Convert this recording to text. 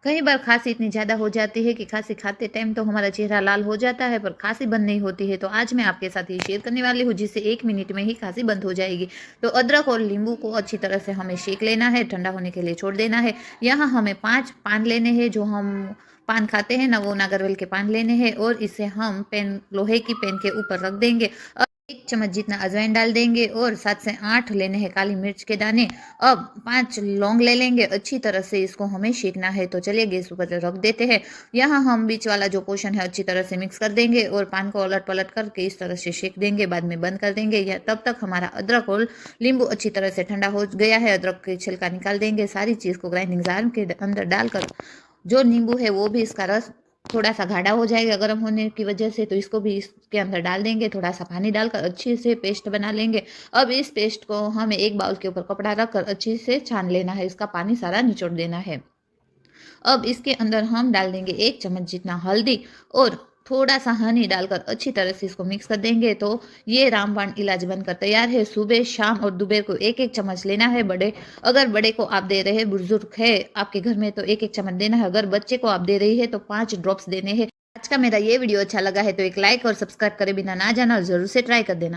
कई बार खांसी इतनी ज़्यादा हो जाती है कि खांसी खाते टाइम तो हमारा चेहरा लाल हो जाता है, पर खांसी बंद नहीं होती है। तो आज मैं आपके साथ ये शेयर करने वाली हूँ, जिससे 1 मिनट में ही खांसी बंद हो जाएगी। तो अदरक और नींबू को अच्छी तरह से हमें सेक लेना है, ठंडा होने के लिए छोड़ देना है। यहाँ हमें 5 पान लेने हैं, जो हम पान खाते हैं ना, वो नागरवेल के पान लेने हैं, और इसे हम पैन, लोहे की पैन के ऊपर रख देंगे। 1 चम्मच जितना अजवाइन डाल देंगे, और 7 से 8 लेने हैं काली मिर्च के दाने। अब 5 लौंग ले लेंगे, अच्छी तरह से इसको हमें सेकना है। तो चलिए गैस ऊपर रख देते हैं। यहाँ हम बीच वाला जो पोर्शन है अच्छी तरह से मिक्स कर देंगे, और पान को उलट पलट करके इस तरह से सेक देंगे, बाद में बंद कर देंगे। या तब तक हमारा अदरक और नींबू अच्छी तरह से ठंडा हो गया है। अदरक की छिलका निकाल देंगे, सारी चीज़ को ग्राइंडिंग जार के अंदर डालकर, जो नींबू है वो भी इसका रस थोड़ा सा गाढ़ा हो जाएगा गर्म होने की वजह से, तो इसको भी इसके अंदर डाल देंगे। थोड़ा सा पानी डालकर अच्छे से पेस्ट बना लेंगे। अब इस पेस्ट को हमें एक बाउल के ऊपर कपड़ा रखकर अच्छे से छान लेना है, इसका पानी सारा निचोड़ देना है। अब इसके अंदर हम डाल देंगे 1 चम्मच जितना हल्दी, और थोड़ा सा हनी डालकर अच्छी तरह से इसको मिक्स कर देंगे। तो ये रामबाण इलाज बनकर तैयार है। सुबह, शाम और दोपहर को 1-1 चम्मच लेना है। अगर बड़े को आप दे रहे हैं, बुजुर्ग है आपके घर में, तो 1-1 चम्मच देना है। अगर बच्चे को आप दे रही है तो 5 ड्रॉप्स देने हैं। आज का मेरा ये वीडियो अच्छा लगा है तो एक लाइक और सब्सक्राइब करे बिना ना जाना, और जरूर से ट्राई कर देना।